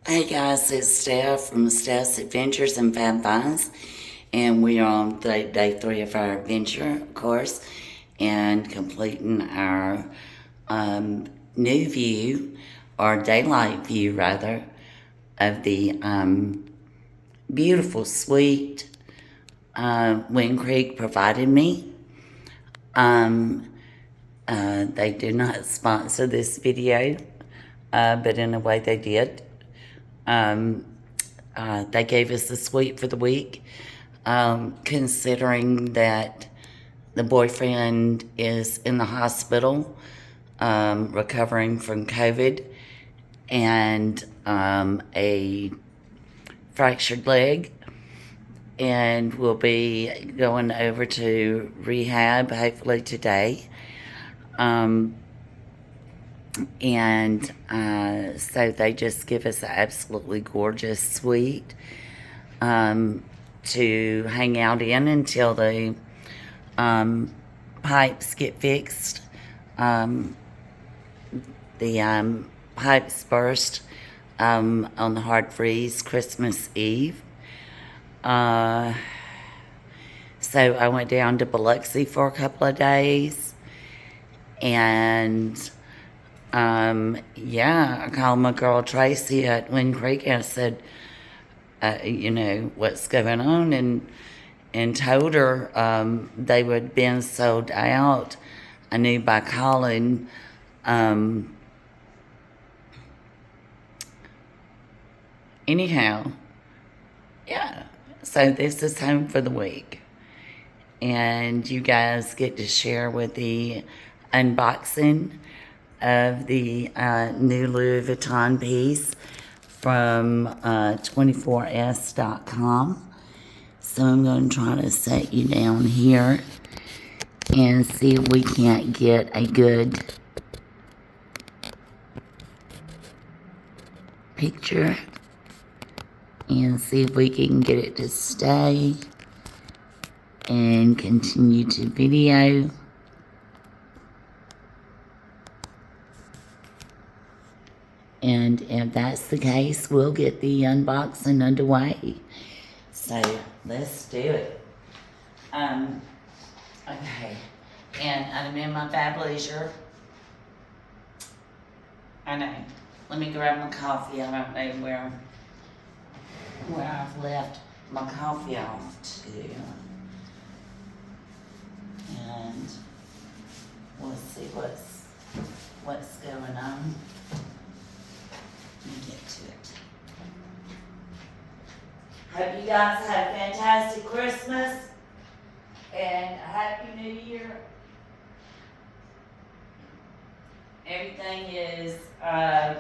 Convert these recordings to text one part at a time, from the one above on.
Hey guys, it's Steph from Steph's Adventures and Fab Finds, and we are on day 3 of our adventure, of course, and completing our new view, or daylight view rather, of the beautiful suite Wind Creek provided me. They do not sponsor this video, but in a way they did. They gave us the suite for the week, considering that the boyfriend is in the hospital, recovering from COVID and a fractured leg, and we'll be going over to rehab hopefully today. So they just give us an absolutely gorgeous suite to hang out in until the pipes get fixed. The pipes burst on the hard freeze Christmas Eve. So I went down to Biloxi for a couple of days, and I called my girl Tracy at Wind Creek and I said, what's going on, and told her they would been sold out. I knew by calling. Anyhow, yeah, so this is home for the week, and you guys get to share with the unboxing of the new Louis Vuitton piece from 24s.com. So I'm going to try to set you down here and see if we can't get a good picture and see if we can get it to stay and continue to video. And if that's the case, we'll get the unboxing underway. So let's do it. Okay. And I'm in my Fab Leisure. I know. Let me grab my coffee. I don't know where I've left my coffee off to. And we'll see what's going on. Let me get to it. Hope you guys had a fantastic Christmas and a Happy New Year. Everything is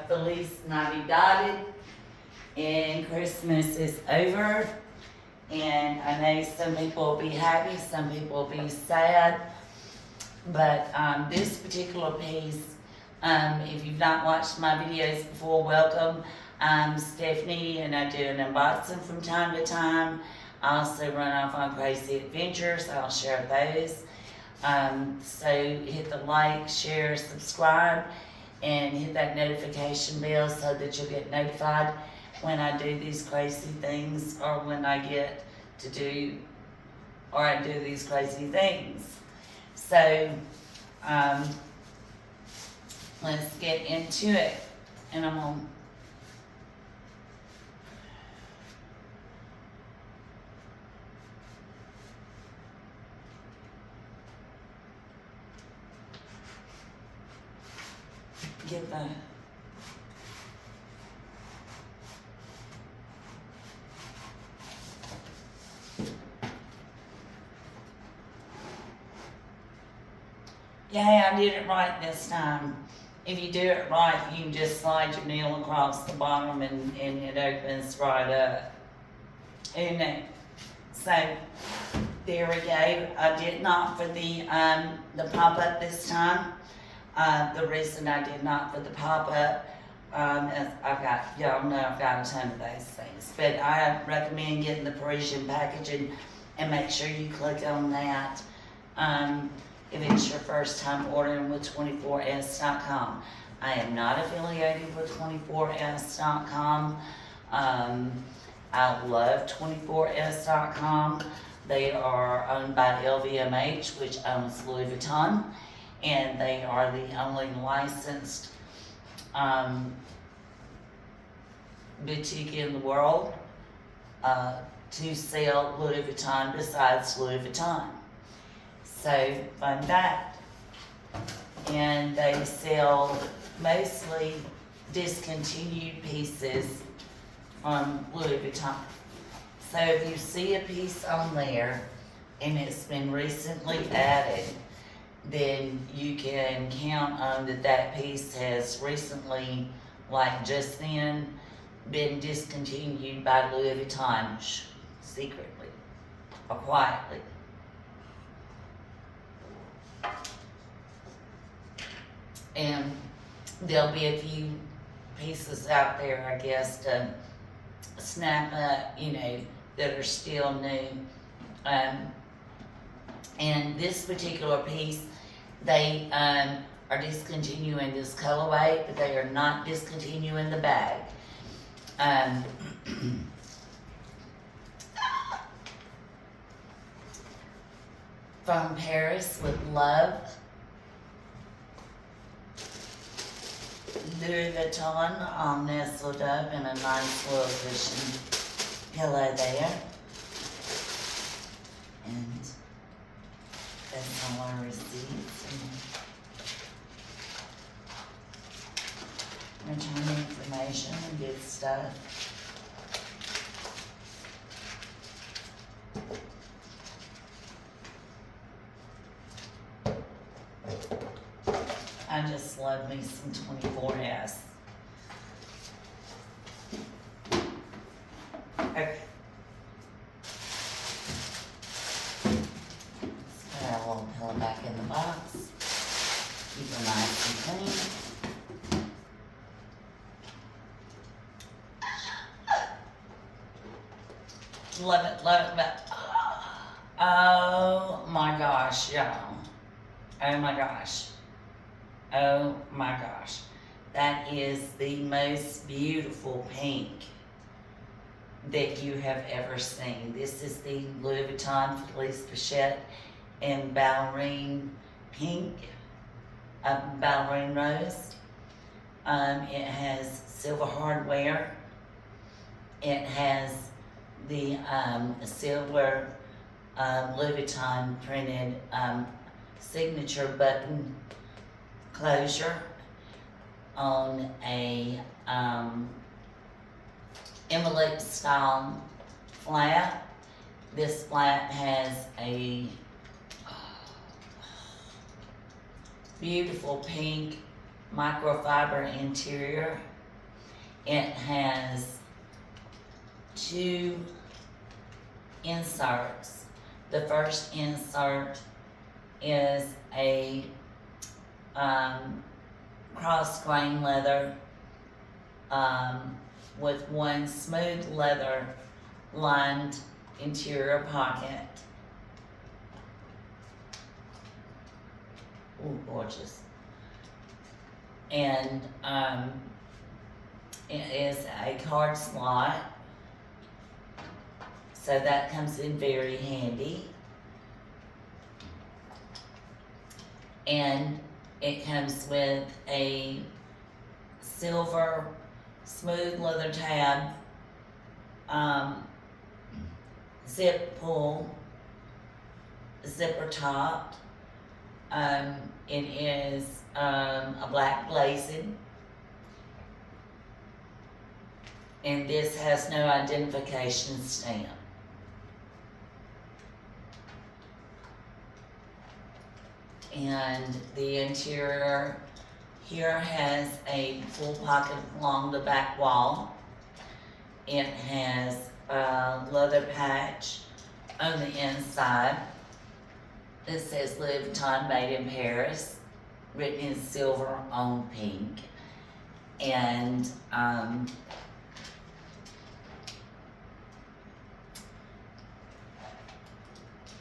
Felice dotted, and Christmas is over. And I know some people will be happy, some people will be sad. But this particular piece, if you've not watched my videos before, welcome. I'm Stephanie, and I do an unboxing from time to time. I also run off on crazy adventures. I'll share those. So hit the like, share, subscribe, and hit that notification bell so that you'll get notified when I do these crazy things, or when I get to do, or I do these crazy things. So, let's get into it, and I'm gonna get the I did it right this time. If you do it right, you can just slide your nail across the bottom and it opens right up. And so there we go. I did not for the pop-up this time. The reason I did not for the pop-up, is y'all know I've got a ton of those things. But I recommend getting the Parisian packaging, and make sure you click on that. If it's your first time ordering with 24s.com. I am not affiliated with 24s.com. I love 24s.com. They are owned by LVMH, which owns Louis Vuitton, and they are the only licensed boutique in the world to sell Louis Vuitton besides Louis Vuitton. So, fun fact. And they sell mostly discontinued pieces from Louis Vuitton. So if you see a piece on there and it's been recently added, then you can count on that piece has recently, like just then, been discontinued by Louis Vuitton, secretly or quietly. And there'll be a few pieces out there, I guess, to snap up, that are still new. And this particular piece, they are discontinuing this colorway, but they are not discontinuing the bag. From Paris with love. Louis Vuitton all nestled up in a nice little cushion pillow there. And that's all our receipts. And return information and good stuff. I just love me some 24s. Okay. Let's put our little pillow back in the box. Keep it nice and clean. Love it, love it, love it. Oh my gosh, y'all. Oh my gosh. Oh my gosh. That is the most beautiful pink that you have ever seen. This is the Louis Vuitton Felicie Pochette in Ballerina pink, Ballerina rose. It has silver hardware. It has the silver Louis Vuitton printed signature button closure on a envelope style flap. This flap has a beautiful pink microfiber interior. It has 2 inserts. The first insert is a cross grain leather with one smooth leather lined interior pocket. Ooh, gorgeous. And it is a card slot, so that comes in very handy. And it comes with a silver smooth leather tab, zip pull, zipper top. It is a black glazing, and this has no identification stamp. And the interior here has a full pocket along the back wall. It has a leather patch on the inside. It says Louis Vuitton made in Paris, written in silver on pink. And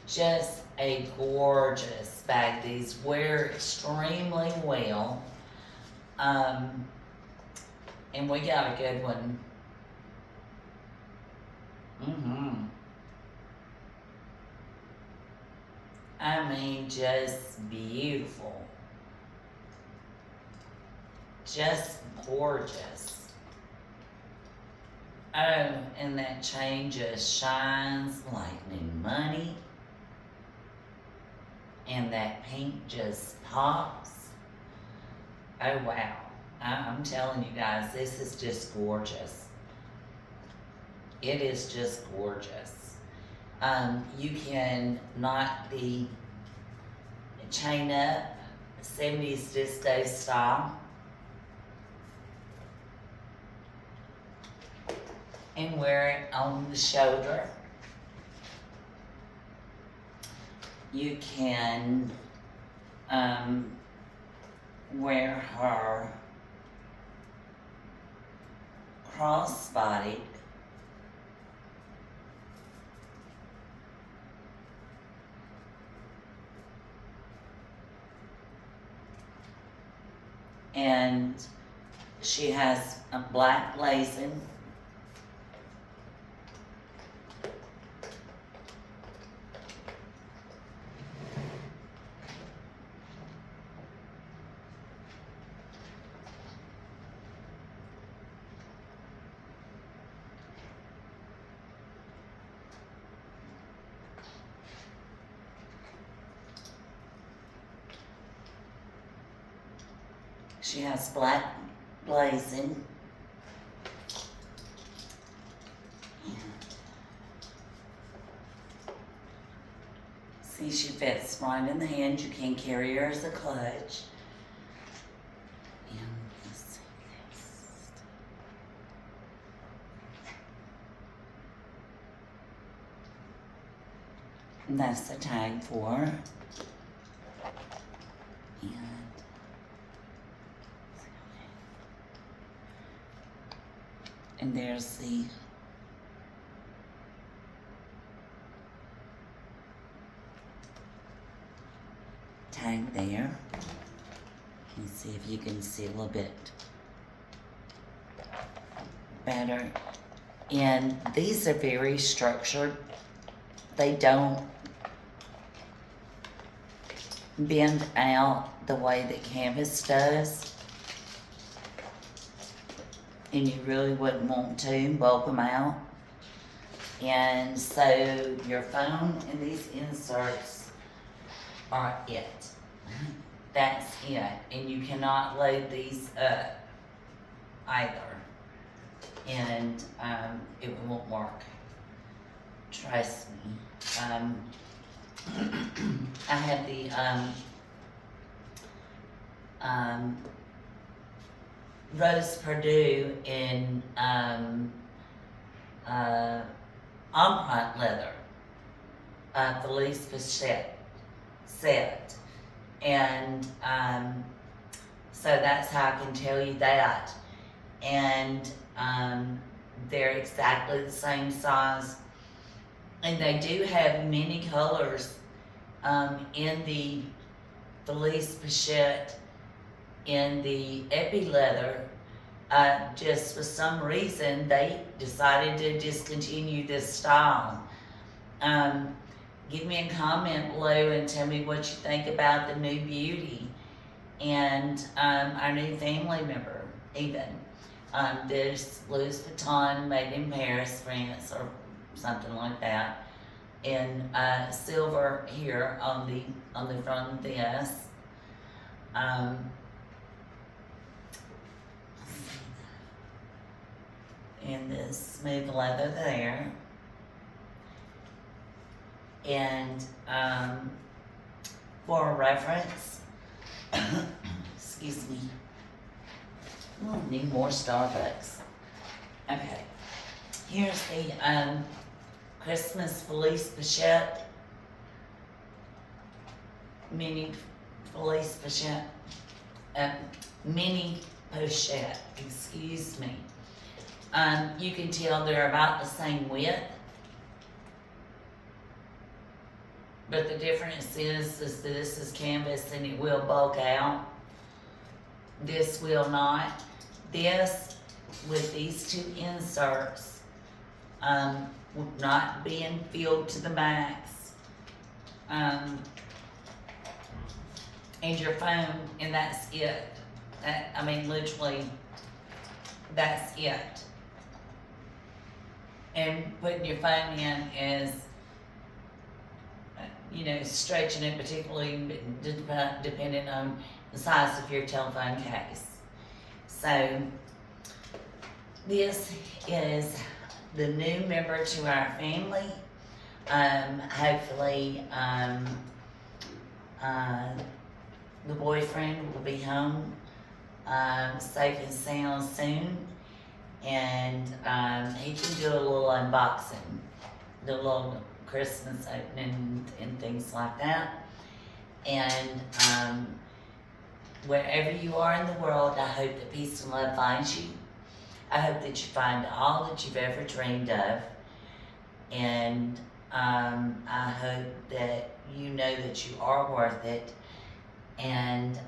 just a gorgeous bag. These wear extremely well. And we got a good one. I mean, just beautiful. Just gorgeous. Oh, and that chain just shines like new money. And that pink just pops. Oh wow. I'm telling you guys, this is just gorgeous. It is just gorgeous. You can knot the chain up 70s disco style and wear it on the shoulder. You can wear her crossbody and she has a black blazing. She has black blazing. See, she fits right in the hand. You can carry her as a clutch. And let's see this. And that's the tag for her. And there's the tag there. Let's see if you can see a little bit better. And these are very structured. They don't bend out the way that canvas does. And you really wouldn't want to bulk them out. And so your phone and these inserts are it. That's it. And you cannot load these up either. And it won't work. Trust me. I had the Rose Purdue in empreinte leather, Felicie Pochette set, and so that's how I can tell you that. And they're exactly the same size, and they do have many colors in the Felicie Pochette. In the epi leather, just for some reason they decided to discontinue this style. Give me a comment below and tell me what you think about the new beauty and our new family member even. There's Louis Vuitton made in Paris, France, or something like that, in silver here on the front of this. And this smooth leather there. And for reference, excuse me, oh, need more Starbucks. Okay, here's the Christmas Felicie Pochette, mini Felicie Pochette, mini pochette, excuse me. You can tell they're about the same width, but the difference is this is canvas and it will bulk out. this will not, this with these two inserts, would not being filled to the max. And your phone, and that's it. That, I mean, literally, that's it. And putting your phone in is, you know, stretching it, particularly depending on the size of your telephone case. So, this is the new member to our family. Hopefully, the boyfriend will be home safe and sound soon, and he can do a little unboxing, do a little Christmas opening and things like that. And wherever you are in the world, I hope that peace and love finds you. I hope that you find all that you've ever dreamed of, and I hope that you know that you are worth it. And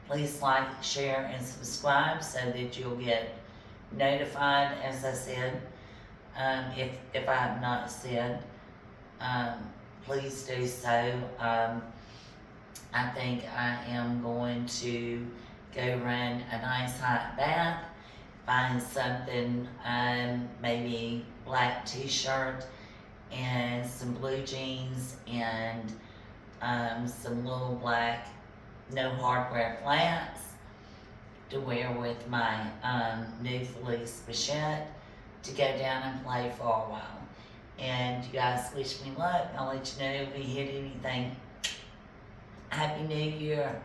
please like, share, and subscribe so that you'll get notified, as I said. If I have not said, please do so. I think I am going to go run a nice hot bath, find something, maybe black t-shirt and some blue jeans and some little black no hardware flats to wear with my new Felicie Pochette to go down and play for a while. And you guys wish me luck. I'll let you know if we hit anything. Happy New Year.